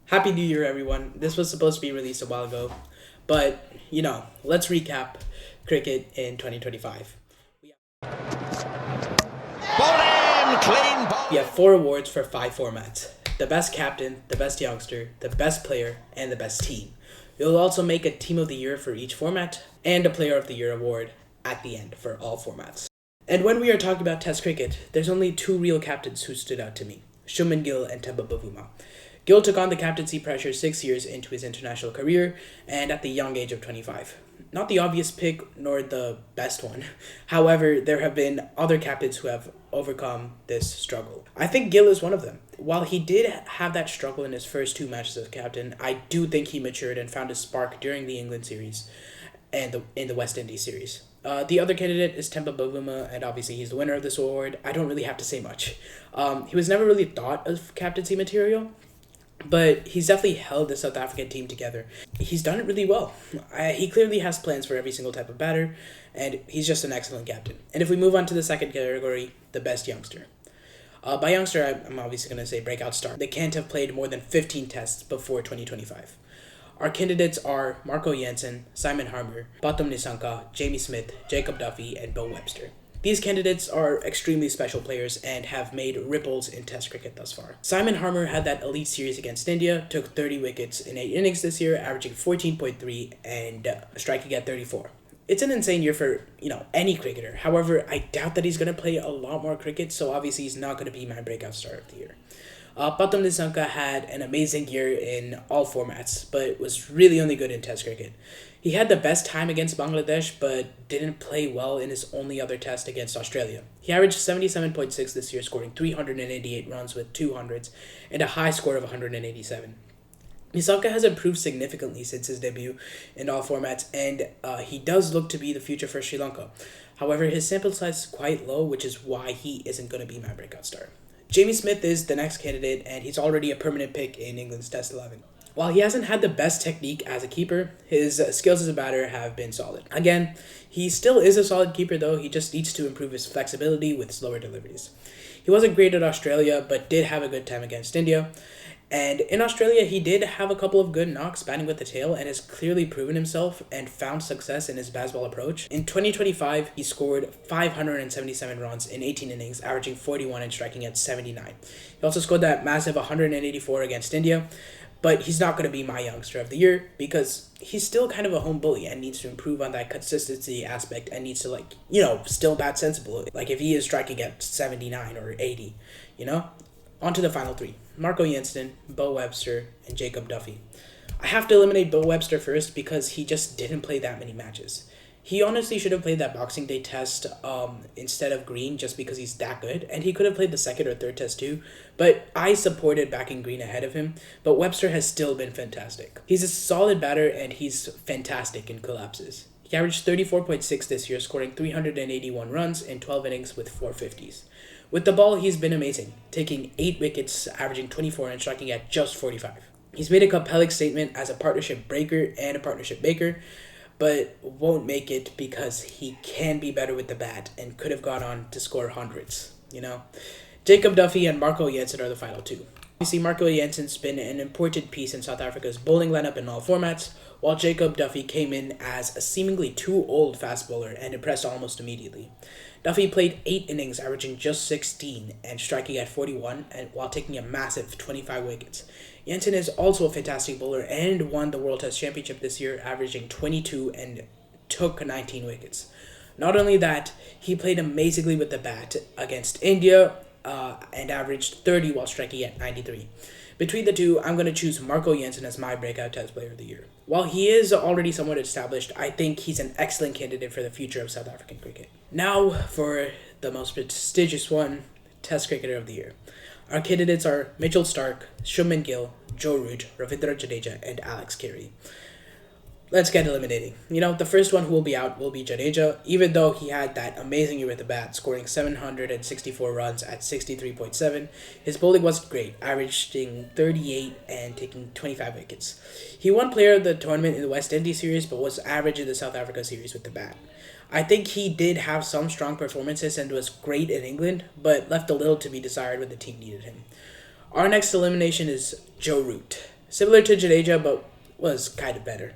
Happy New Year, everyone. This was supposed to be released a while ago, but let's recap cricket in 2025. Clean ball. We have four awards for five formats: the best captain, the best youngster, the best player, and the best team. We'll also make a team of the year for each format and a player of the year award at the end for all formats. And when we are talking about Test cricket, there's only two real captains who stood out to me: Shubman Gill and Temba Bavuma. Gill took on the captaincy pressure 6 years into his international career and at the young age of 25. Not the obvious pick nor the best one. However, there have been other captains who have overcome this struggle. I think Gill is one of them. While he did have that struggle in his first two matches as captain, I do think he matured and found his spark during the England series and in the West Indies series. The other candidate is Temba Bavuma, and obviously he's the winner of this award. I don't really have to say much. He was never really thought of captaincy material, but he's definitely held the South African team together. He's done it really well. He clearly has plans for every single type of batter, and he's just an excellent captain. And if we move on to the second category, the best youngster. By youngster, I'm obviously going to say breakout star. They can't have played more than 15 tests before 2025. Our candidates are Marco Jansen, Simon Harmer, Pathum Nissanka, Jamie Smith, Jacob Duffy, and Bo Webster. These candidates are extremely special players and have made ripples in Test cricket thus far. Simon Harmer had that elite series against India, took 30 wickets in 8 innings this year, averaging 14.3 and striking at 34. It's an insane year for, any cricketer. However, I doubt that he's going to play a lot more cricket, so obviously he's not going to be my breakout star of the year. Pathum Nissanka had an amazing year in all formats, but was really only good in Test cricket. He had the best time against Bangladesh, but didn't play well in his only other test against Australia. He averaged 77.6 this year, scoring 388 runs with 200s and a high score of 187. Nissanka has improved significantly since his debut in all formats, and he does look to be the future for Sri Lanka. However, his sample size is quite low, which is why he isn't going to be my breakout star. Jamie Smith is the next candidate, and he's already a permanent pick in England's Test 11. While he hasn't had the best technique as a keeper, his skills as a batter have been solid. Again, he still is a solid keeper, though. He just needs to improve his flexibility with slower deliveries. He wasn't great at Australia, but did have a good time against India. And in Australia, he did have a couple of good knocks batting with the tail and has clearly proven himself and found success in his baseball approach. In 2025, he scored 577 runs in 18 innings, averaging 41 and striking at 79. He also scored that massive 184 against India, but he's not going to be my youngster of the year because he's still kind of a home bully and needs to improve on that consistency aspect and needs to, still bat sensible. Like if he is striking at 79 or 80, On to the final three: Marco Jansen, Bo Webster, and Jacob Duffy. I have to eliminate Bo Webster first because he just didn't play that many matches. He honestly should have played that Boxing Day test instead of Green just because he's that good, and he could have played the second or third test too, but I supported backing Green ahead of him, but Webster has still been fantastic. He's a solid batter and he's fantastic in collapses. He averaged 34.6 this year, scoring 381 runs in 12 innings with 450s. With the ball, he's been amazing, taking 8 wickets, averaging 24 and striking at just 45. He's made a compelling statement as a partnership breaker and a partnership maker, but won't make it because he can be better with the bat and could have gone on to score hundreds, Jacob Duffy and Marco Jansen are the final two. Obviously, Marco Jansen's been an important piece in South Africa's bowling lineup in all formats, while Jacob Duffy came in as a seemingly too old fast bowler and impressed almost immediately. Duffy played 8 innings, averaging just 16 and striking at 41, and while taking a massive 25 wickets. Jansen is also a fantastic bowler and won the World Test Championship this year, averaging 22 and took 19 wickets. Not only that, he played amazingly with the bat against India and averaged 30 while striking at 93. Between the two, I'm going to choose Marco Jansen as my breakout Test player of the year. While he is already somewhat established, I think he's an excellent candidate for the future of South African cricket. Now for the most prestigious one, Test cricketer of the year. Our candidates are Mitchell Starc, Shubman Gill, Joe Root, Ravindra Jadeja, and Alex Carey. Let's get eliminating. The first one who will be out will be Jadeja, even though he had that amazing year with the bat, scoring 764 runs at 63.7. His bowling wasn't great, averaging 38 and taking 25 wickets. He won player of the tournament in the West Indies series, but was average in the South Africa series with the bat. I think he did have some strong performances and was great in England, but left a little to be desired when the team needed him. Our next elimination is Joe Root. Similar to Jadeja, but was kind of better.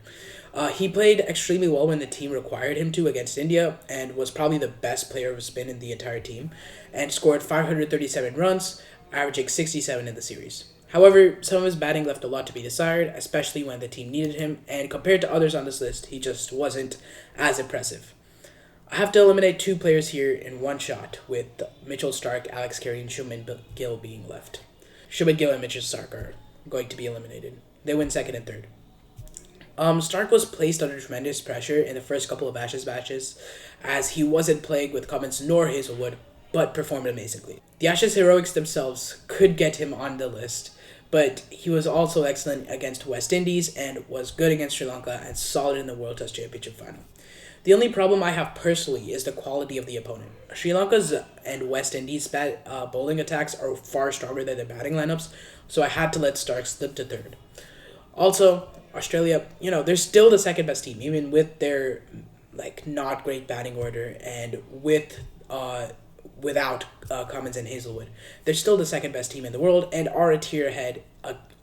He played extremely well when the team required him to against India and was probably the best player of spin in the entire team and scored 537 runs, averaging 67 in the series. However, some of his batting left a lot to be desired, especially when the team needed him, and compared to others on this list, he just wasn't as impressive. I have to eliminate two players here in one shot, with Mitchell Stark, Alex Carey, and Shuman Gill being left. Shuman Gill and Mitchell Stark are going to be eliminated. They win second and third. Stark was placed under tremendous pressure in the first couple of Ashes matches, as he wasn't playing with Cummins nor Hazelwood, but performed amazingly. The Ashes heroics themselves could get him on the list, but he was also excellent against West Indies and was good against Sri Lanka and solid in the World Test Championship final. The only problem I have personally is the quality of the opponent. Sri Lanka's and West Indies' bowling attacks are far stronger than their batting lineups, so I had to let Stark slip to third. Also, Australia, they're still the second best team, even with their not great batting order and without Cummins and Hazelwood. They're still the second best team in the world and are a tier ahead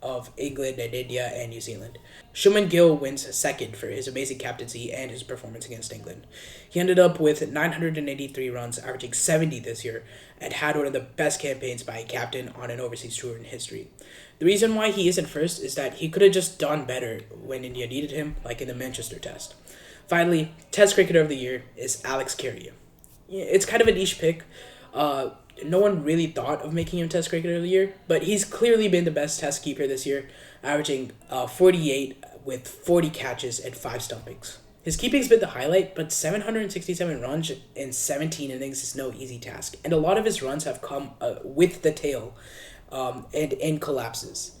of England and India and New Zealand. Shuman Gill wins second for his amazing captaincy and his performance against England. He ended up with 983 runs, averaging 70 this year, and had one of the best campaigns by a captain on an overseas tour in history. The reason why he isn't first is that he could have just done better when India needed him, like in the Manchester Test. Finally, Test Cricketer of the Year is Alex Carey. It's kind of a niche pick. No one really thought of making him Test Cricketer of the Year, but he's clearly been the best Test keeper this year, averaging 48 with 40 catches and 5 stumpings. His keeping's been the highlight, but 767 runs in 17 innings is no easy task, and a lot of his runs have come with the tail and in collapses.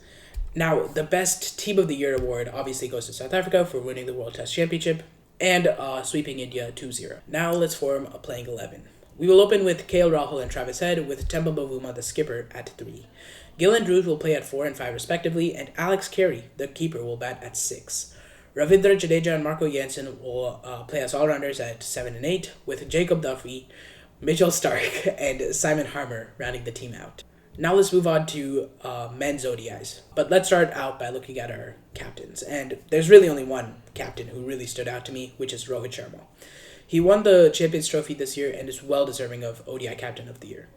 Now, the best Team of the Year award obviously goes to South Africa for winning the World Test Championship and sweeping India 2-0. Now let's form a playing 11. We will open with KL Rahul and Travis Head, with Temba Bavuma, the skipper, at 3. Gill and Druce will play at 4 and 5 respectively, and Alex Carey, the keeper, will bat at 6. Ravindra Jadeja and Marco Jansen will play as all-rounders at 7 and 8, with Jacob Duffy, Mitchell Stark, and Simon Harmer rounding the team out. Now let's move on to men's ODIs. But let's start out by looking at our captains. And there's really only one captain who really stood out to me, which is Rohit Sharma. He won the Champions Trophy this year and is well deserving of ODI Captain of the Year.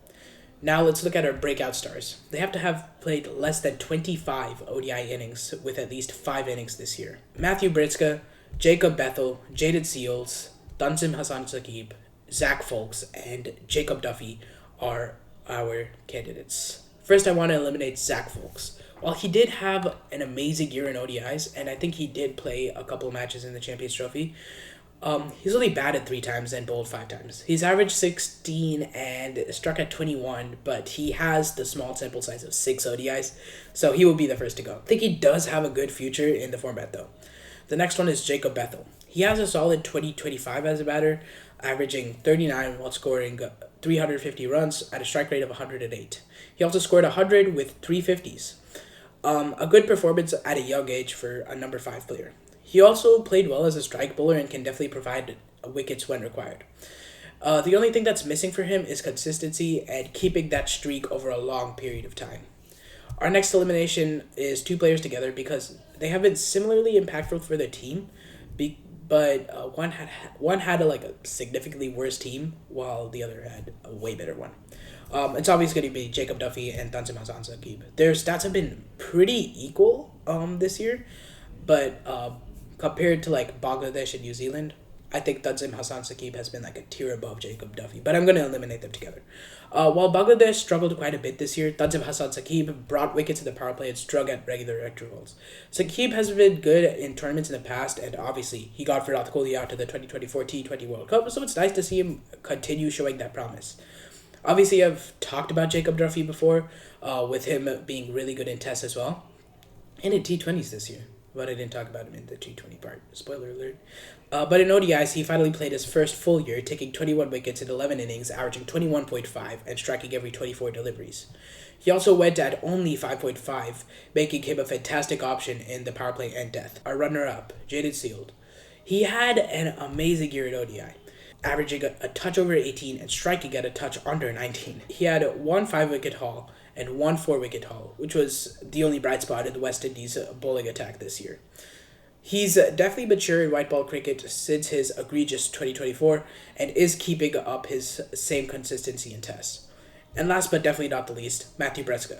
Now let's look at our breakout stars. They have to have played less than 25 ODI innings with at least 5 innings this year. Matthew Britska, Jacob Bethel, Jaded Seals, Tanzim Hassan Saqib, Zach Folks, and Jacob Duffy are our candidates. First, I want to eliminate Zach Folks. While he did have an amazing year in ODIs, and I think he did play a couple of matches in the Champions Trophy, he's only batted 3 times and bowled 5 times. He's averaged 16 and struck at 21, but he has the small sample size of 6 ODIs, so he will be the first to go. I think he does have a good future in the format, though. The next one is Jacob Bethel. He has a solid 20-25 as a batter, averaging 39 while scoring 350 runs at a strike rate of 108. He also scored 100 with 3 50s. A good performance at a young age for a number 5 player. He also played well as a strike bowler and can definitely provide wickets when required. The only thing that's missing for him is consistency and keeping that streak over a long period of time. Our next elimination is 2 players together because they have been similarly impactful for their team, but one had a significantly worse team while the other had a way better one. It's obviously going to be Jacob Duffy and Tanzim Hassan Saqib. Their stats have been pretty equal this year, but compared to Bangladesh and New Zealand, I think Tanzim Hassan Saqib has been a tier above Jacob Duffy, but I'm going to eliminate them together. While Bangladesh struggled quite a bit this year, Tanzim Hassan Saqib brought wickets in the power play and struck at regular intervals. Saqib has been good in tournaments in the past, and obviously he got Virat Kohli out to the 2024 T20 World Cup, so it's nice to see him continue showing that promise. Obviously, I've talked about Jacob Duffy before, with him being really good in tests as well, and in T20s this year. But I didn't talk about him in the T20 part. Spoiler alert. But in ODIs, he finally played his first full year, taking 21 wickets in 11 innings, averaging 21.5 and striking every 24 deliveries. He also went at only 5.5, making him a fantastic option in the power play and death. Our runner-up, Jaded Sealed. He had an amazing year at ODI, averaging a touch over 18 and striking at a touch under 19. He had one 5-wicket haul and one 4-wicket haul, which was the only bright spot in the West Indies bowling attack this year. He's definitely mature in white ball cricket since his egregious 2024 and is keeping up his same consistency in tests. And last but definitely not the least, Matthew Breska.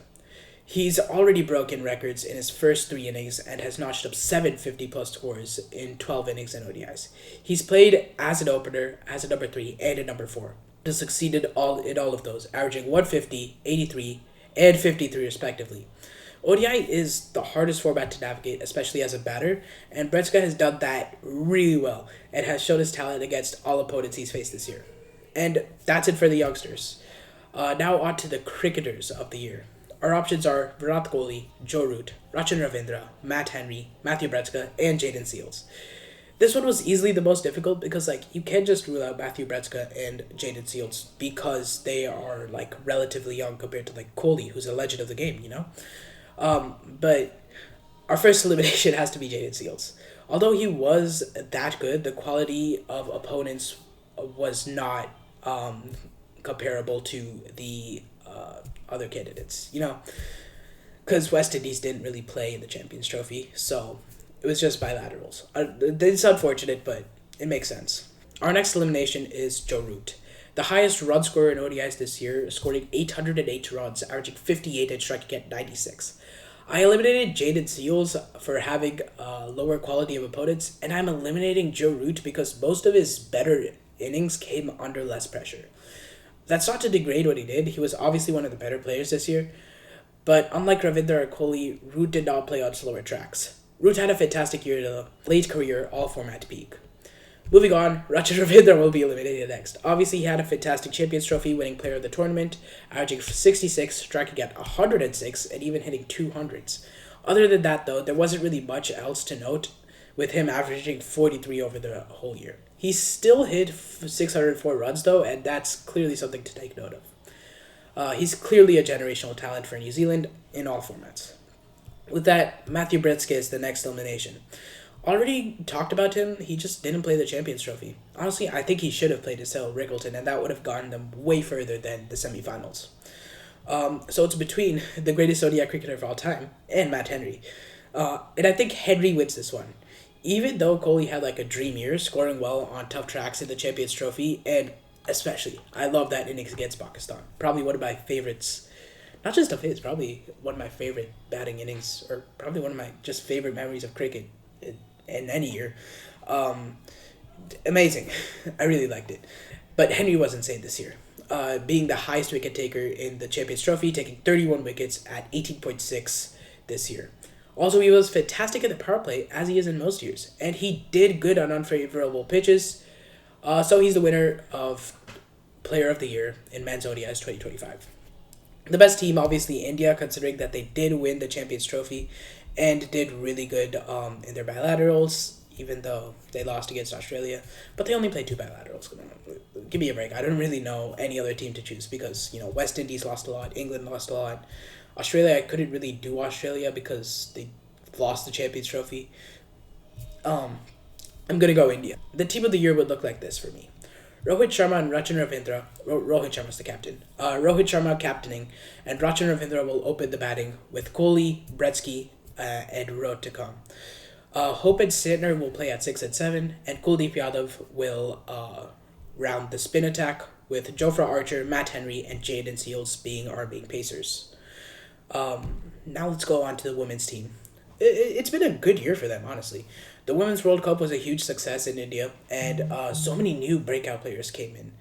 He's already broken records in his first 3 innings and has notched up 750 plus scores in 12 innings in ODIs. He's played as an opener, as a number 3, and a number 4. He succeeded in all of those, averaging 150, 83, and 53 respectively. ODI is the hardest format to navigate, especially as a batter, and Breska has done that really well and has shown his talent against all opponents he's faced this year. And that's it for the youngsters. Now on to the cricketers of the year. Our options are Virat Kohli, Joe Root, Rachin Ravindra, Matt Henry, Matthew Breska, and Jaden Seals. This one was easily the most difficult because you can't just rule out Matthew Breska and Jaden Seals because they are relatively young compared to Kohli, who's a legend of the game, But our first elimination has to be Jaden Seals. Although he was that good, the quality of opponents was not comparable to the other candidates, because West Indies didn't really play in the Champions Trophy, so it was just bilaterals. It's unfortunate, but it makes sense. Our next elimination is Joe Root, the highest run scorer in ODIs this year, scoring 808 runs, averaging 58 and striking at 96. I eliminated Jaden Seals for having a lower quality of opponents, and I'm eliminating Joe Root because most of his better innings came under less pressure. That's not to degrade what he did. He was obviously one of the better players this year, but unlike Ravindra or Kohli, Root did not play on slower tracks. Root had a fantastic year in a late career all-format peak. Moving on, Rachin Ravindra will be eliminated next. Obviously, he had a fantastic Champions Trophy winning player of the tournament, averaging 66, striking at 106, and even hitting 200s. Other than that, though, there wasn't really much else to note, with him averaging 43 over the whole year. He still hit 604 runs, though, and that's clearly something to take note of. He's clearly a generational talent for New Zealand in all formats. With that, Matthew Breska is the next elimination. Already talked about him, he just didn't play the Champions Trophy. Honestly, I think he should have played Cecil Riggleton, and that would have gotten them way further than the semifinals. So it's between the greatest ODI cricketer of all time and Matt Henry. And I think Henry wins this one. Even though Kohli had a dream year, scoring well on tough tracks in the Champions Trophy, and especially, I love that innings against Pakistan. Probably one of my favorites, not just of his, probably one of my favorite batting innings, or probably one of my just favorite memories of cricket in any year. Amazing. I really liked it. But Henry was insane this year. Being the highest wicket taker in the Champions Trophy, taking 31 wickets at 18.6 this year. Also, he was fantastic at the power play, as he is in most years, and he did good on unfavorable pitches, so he's the winner of Player of the Year in Men's ODIs 2025. The best team, obviously, India, considering that they did win the Champions Trophy and did really good in their bilaterals, even though they lost against Australia, but they only played 2 bilaterals. Give me a break. I don't really know any other team to choose because, West Indies lost a lot, England lost a lot. Australia, I couldn't really do Australia because they lost the Champions Trophy. I'm going to go India. The team of the year would look like this for me. Rohit Sharma and Rachin Ravindra. Rohit Sharma's the captain. Rohit Sharma captaining, and Rachin Ravindra will open the batting with Kohli, Bretzky, and Rohit to come. Hope and Santner will play at 6 and 7, and Kuldeep Yadav will round the spin attack with Jofra Archer, Matt Henry, and Jaden Seals being our main pacers. Now let's go on to the women's team. It's been a good year for them, honestly. The Women's World Cup was a huge success in India, and so many new breakout players came in.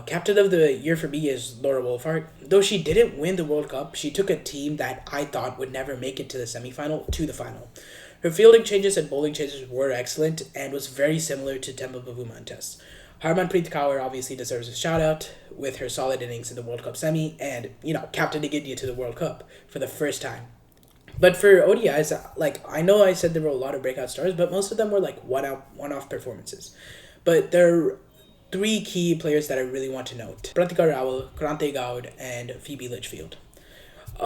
Captain of the year for me is Laura Wolfhard. Though she didn't win the World Cup, she took a team that I thought would never make it to the semifinal to the final. Her fielding changes and bowling changes were excellent and was very similar to Temba Bavuma in tests. Harmanpreet Kaur obviously deserves a shout-out with her solid innings in the World Cup semi and, captaining India to the World Cup for the first time. But for ODIs, I know I said there were a lot of breakout stars, but most of them were, one-off performances. But there are 3 key players that I really want to note. Pratika Rawal, Krante Gaud, and Phoebe Litchfield.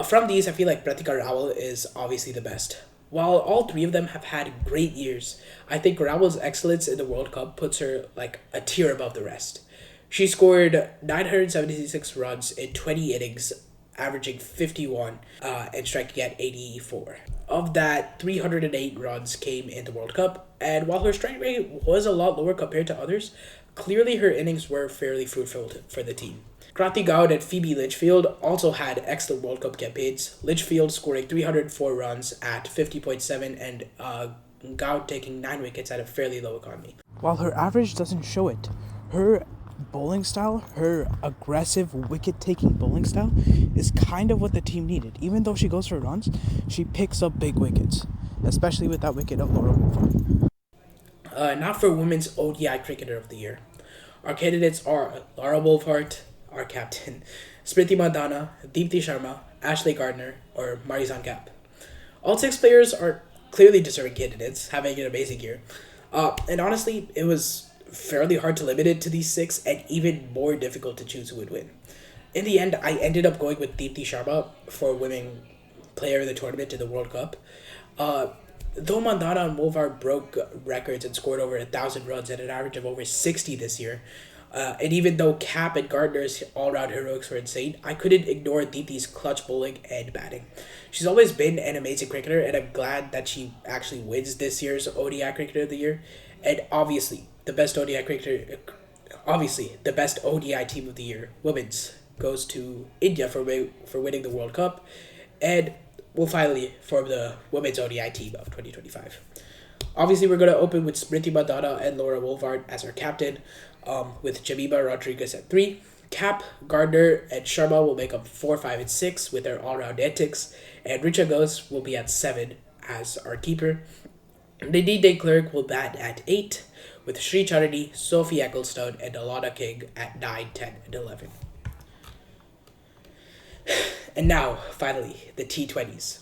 From these, I feel like Pratika Rawal is obviously the best. While all 3 of them have had great years, I think Rawal's excellence in the World Cup puts her a tier above the rest. She scored 976 runs in 20 innings averaging 51 and striking at 84. Of that, 308 runs came in the World Cup, and while her strike rate was a lot lower compared to others, clearly her innings were fairly fruitful for the team. Krati Gaud and Phoebe Litchfield also had excellent World Cup campaigns, Litchfield scoring 304 runs at 50.7 and Gaud taking 9 wickets at a fairly low economy. While her average doesn't show it, her bowling style, her aggressive wicket-taking bowling style, is kind of what the team needed. Even though she goes for runs, she picks up big wickets, especially with that wicket of Laura Wolford. Now for Women's ODI Cricketer of the Year. Our candidates are Laura Wolfhard, our captain, Smriti Mandhana, Deepti Sharma, Ashley Gardner, or Marizan Kapp. All 6 players are clearly deserving candidates, having an amazing year. And honestly, it was fairly hard to limit it to these 6 and even more difficult to choose who would win. In the end, I ended up going with Deepti Sharma for winning player of the tournament in the World Cup. Though Mandhana and Wolfhard broke records and scored over 1,000 runs at an average of over 60 this year, and even though Kapp and Gardner's all-round heroics were insane, I couldn't ignore Deepti's clutch bowling and batting. She's always been an amazing cricketer, and I'm glad that she actually wins this year's ODI Cricketer of the Year. And obviously, the best ODI Team of the Year, women's, goes to India for winning the World Cup, and will finally form the Women's ODI Team of 2025. Obviously, we're going to open with Smriti Mandhana and Laura Wolfhard as our captain, with Jemimah Rodriguez at 3. Kapp, Gardner, and Sharma will make up 4, 5, and 6 with their all-round antics, and Richa Ghose will be at 7 as our keeper. Nadine De Klerk will bat at 8, with Sri Charity, Sophie Ecclestone, and Alana King at 9, 10, and 11. And now, finally, the T20s.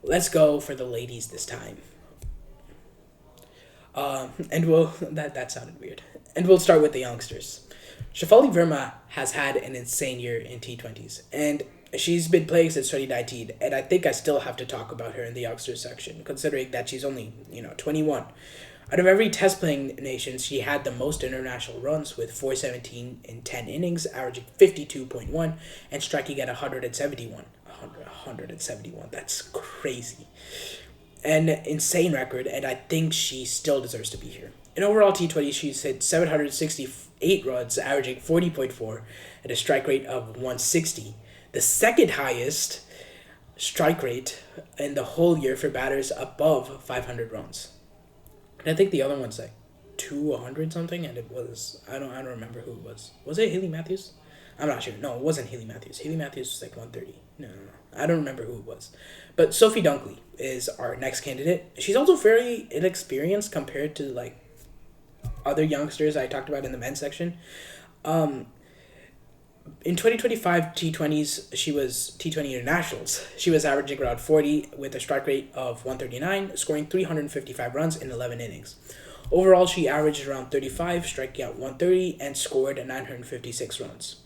Let's go for the ladies this time. That sounded weird. And we'll start with the youngsters. Shafali Verma has had an insane year in T20s, and she's been playing since 2019, and I think I still have to talk about her in the youngsters section, considering that she's only, 21. Out of every test-playing nation, she had the most international runs with 417 in 10 innings, averaging 52.1, and striking at 171. 171, that's crazy. An insane record, and I think she still deserves to be here. In overall T20, she's hit 768 runs, averaging 40.4, and a strike rate of 160. The second highest strike rate in the whole year for batters above 500 runs. And I think the other one's like 200 something, and it was, I don't remember who it was. Was it Hayley Matthews? I'm not sure. No, it wasn't Hayley Matthews. Hayley Matthews was like 130. No. I don't remember who it was. But Sophie Dunkley is our next candidate. She's also very inexperienced compared to like other youngsters I talked about in the men's section. In 2025 T20s, she was T20 Internationals. She was averaging around 40 with a strike rate of 139, scoring 355 runs in 11 innings. Overall, she averaged around 35, striking out 130, and scored 956 runs.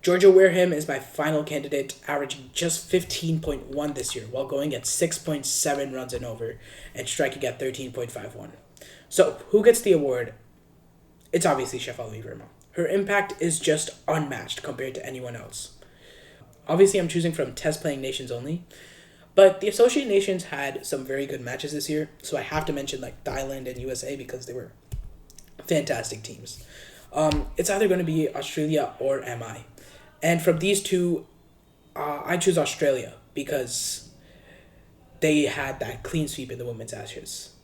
Georgia Wareham is my final candidate, averaging just 15.1 this year, while going at 6.7 runs and over, and striking at 13.51. So, who gets the award? It's obviously Shafali Verma. Her impact is just unmatched compared to anyone else. Obviously, I'm choosing from test-playing nations only, but the Associate Nations had some very good matches this year, so I have to mention like Thailand and USA because they were fantastic teams. It's either going to be Australia or MI. And from these two, I choose Australia because they had that clean sweep in the Women's Ashes.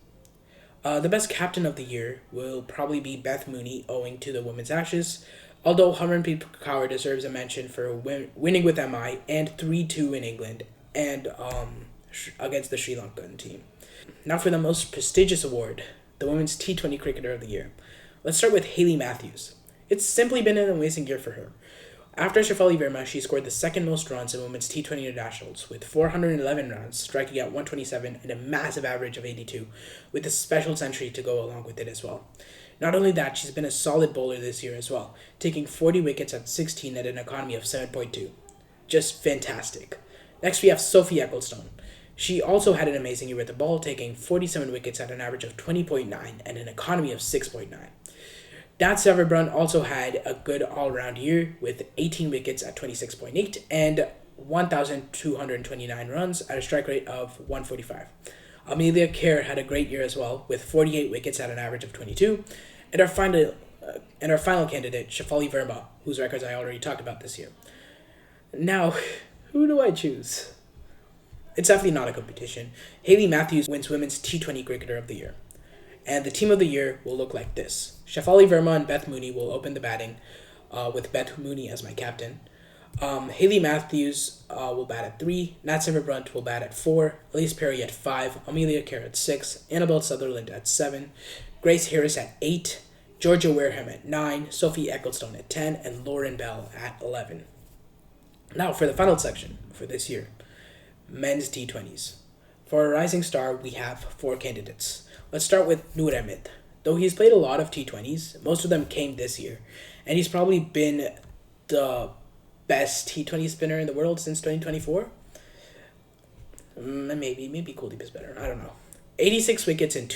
The best captain of the year will probably be Beth Mooney, owing to the Women's Ashes, although Harmanpreet Kaur deserves a mention for winning with MI and 3-2 in England and against the Sri Lankan team. Now for the most prestigious award, the Women's T20 Cricketer of the Year. Let's start with Hayley Matthews. It's simply been an amazing year for her. After Shafali Verma, she scored the second most runs in Women's T20 Internationals with 411 runs, striking at 127 and a massive average of 82, with a special century to go along with it as well. Not only that, she's been a solid bowler this year as well, taking 40 wickets at 16 at an economy of 7.2. Just fantastic. Next we have Sophie Ecclestone. She also had an amazing year with the ball, taking 47 wickets at an average of 20.9 and an economy of 6.9. Nat Severbrunn also had a good all-round year with 18 wickets at 26.8 and 1,229 runs at a strike rate of 145. Amelia Kerr had a great year as well, with 48 wickets at an average of 22. And our final candidate, Shafali Verma, whose records I already talked about this year. Now, who do I choose? It's definitely not a competition. Hayley Matthews wins Women's T20 Cricketer of the Year. And the team of the year will look like this. Shafali Verma and Beth Mooney will open the batting, with Beth Mooney as my captain. Hayley Matthews will bat at 3, Nat Simmerbrunt will bat at 4, Elise Perry at 5, Amelia Kerr at 6, Annabelle Sutherland at 7, Grace Harris at 8, Georgia Wareham at 9, Sophie Ecclestone at 10, and Lauren Bell at 11. Now for the final section for this year, men's T20s. For a rising star, we have 4 candidates. Let's start with Noor Ahmed. Though he's played a lot of T20s, most of them came this year, and he's probably been the best T20 spinner in the world since 2024. Maybe Kuldeep is better. I don't know. 86 wickets in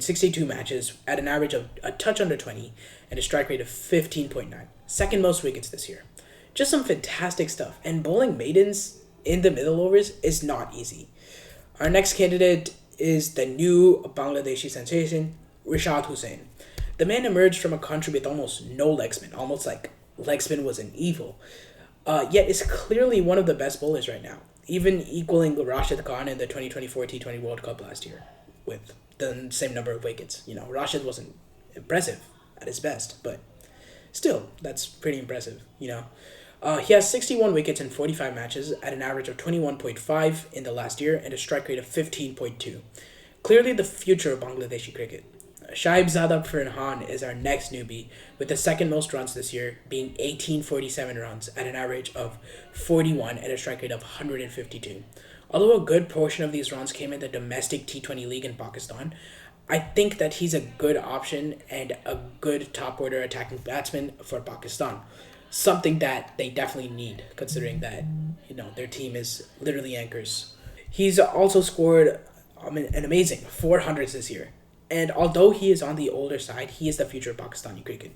62 matches at an average of a touch under 20 and a strike rate of 15.9. Second most wickets this year. Just some fantastic stuff. And bowling maidens in the middle overs is not easy. Our next candidate is the new Bangladeshi sensation, Rishad Hussain. The man emerged from a country with almost no leg spin, almost like leg spin was an evil. Yet is clearly one of the best bowlers right now, even equaling Rashid Khan in the 2024 T20 World Cup last year with the same number of wickets. Rashid wasn't impressive at his best, but still, that's pretty impressive, He has 61 wickets in 45 matches at an average of 21.5 in the last year and a strike rate of 15.2. Clearly the future of Bangladeshi cricket. Shaib Zada Firhan is our next newbie, with the second most runs this year being 1847 runs at an average of 41 and a strike rate of 152. Although a good portion of these runs came in the domestic T20 league in Pakistan, I think that he's a good option and a good top order attacking batsman for Pakistan. Something that they definitely need, considering that, their team is literally anchors. He's also scored an amazing 400s this year. And although he is on the older side, he is the future of Pakistani cricket.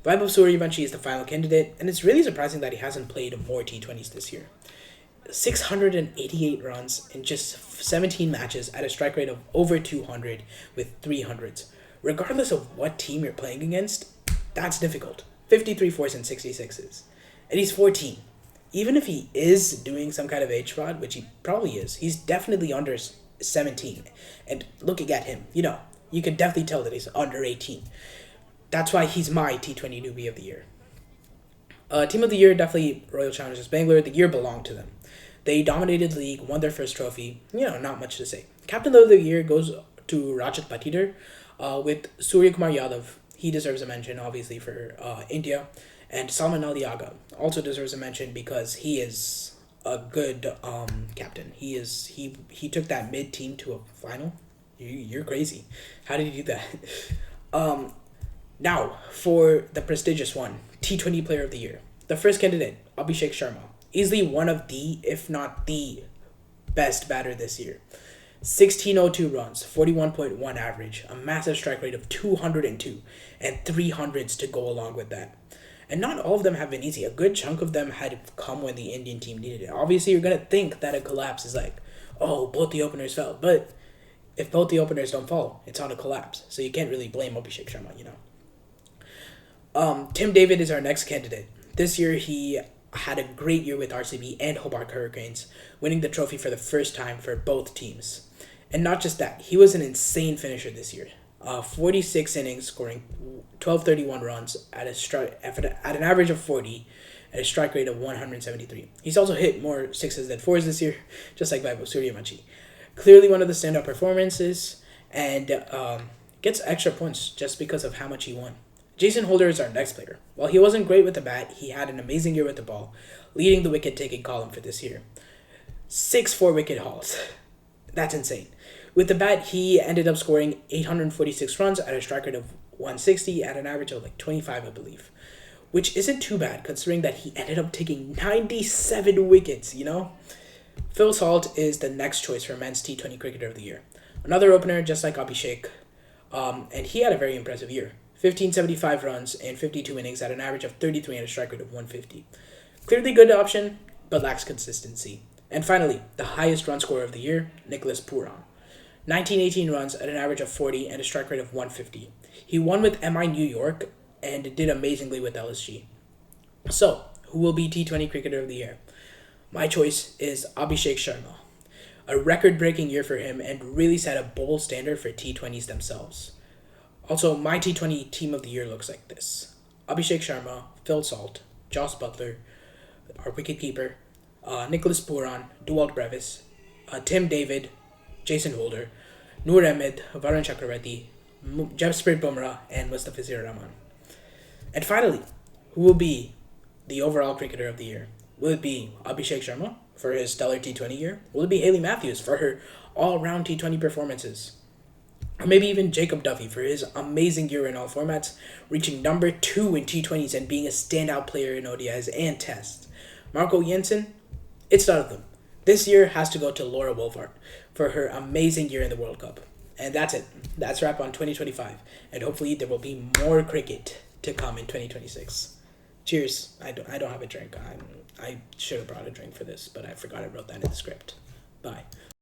Vaibhav Suryavanshi is the final candidate, and it's really surprising that he hasn't played more T20s this year. 688 runs in just 17 matches at a strike rate of over 200 with 300s. Regardless of what team you're playing against, that's difficult. 53 fours and 66s. And he's 14. Even if he is doing some kind of age fraud, which he probably is, he's definitely under 17. And looking at him, you can definitely tell that he's under 18. That's why he's my T20 newbie of the year. Team of the year, definitely Royal Challengers Bangalore. The year belonged to them. They dominated the league, won their first trophy. Not much to say. Captain of the year goes to Rajat Patidar with Surya Kumar Yadav. He deserves a mention, obviously, for India. And Salman Ali Agha also deserves a mention because he is a good captain. He took that mid-team to a final. You're crazy. How did he do that? Now, for the prestigious one, T20 Player of the Year. The first candidate, Abhishek Sharma. Easily one of the, if not the, best batter this year. 1602 runs, 41.1 average, a massive strike rate of 202, and 300s to go along with that. And not all of them have been easy. A good chunk of them had come when the Indian team needed it. Obviously, you're going to think that a collapse is like, oh, both the openers fell. But if both the openers don't fall, it's on a collapse. So you can't really blame Abhishek Sharma, Tim David is our next candidate. This year, he had a great year with RCB and Hobart Hurricanes, winning the trophy for the first time for both teams. And not just that, he was an insane finisher this year. 46 innings, scoring 1231 runs at an average of 40 at a strike rate of 173. He's also hit more sixes than fours this year, just like Vaibhav Suryavanshi. Clearly one of the standout performances, and gets extra points just because of how much he won. Jason Holder is our next player. While he wasn't great with the bat, he had an amazing year with the ball, leading the wicket-taking column for this year. 6 4-wicket hauls. That's insane. With the bat, he ended up scoring 846 runs at a strike rate of 160 at an average of like 25, I believe. Which isn't too bad, considering that he ended up taking 97 wickets, Phil Salt is the next choice for Men's T20 Cricketer of the Year. Another opener, just like Abhishek, and he had a very impressive year. 1575 runs and 52 innings at an average of 33 and a strike rate of 150. Clearly good option, but lacks consistency. And finally, the highest run scorer of the year, Nicholas Puran. 1918 runs at an average of 40 and a strike rate of 150. He won with MI New York and did amazingly with LSG. So, who will be T20 Cricketer of the Year? My choice is Abhishek Sharma. A record-breaking year for him and really set a bold standard for T20s themselves. Also, my T20 Team of the Year looks like this. Abhishek Sharma, Phil Salt, Joss Butler, our wicketkeeper, Nicholas Puran, Duwalt Brevis, Tim David, Jason Holder, Noor Ahmed, Varun Chakravarti, Jasprit Bumrah, and Mustafizur Rahman. And finally, who will be the overall cricketer of the year? Will it be Abhishek Sharma for his stellar T20 year? Will it be Hayley Matthews for her all-round T20 performances? Or maybe even Jacob Duffy for his amazing year in all formats, reaching number 2 in T20s and being a standout player in ODIs and Tests. Marco Jensen? It's none of them. This year has to go to Laura Wolfart for her amazing year in the World Cup. And that's it. That's a wrap on 2025. And hopefully there will be more cricket to come in 2026. Cheers. I don't have a drink. I should have brought a drink for this, but I forgot I wrote that in the script. Bye.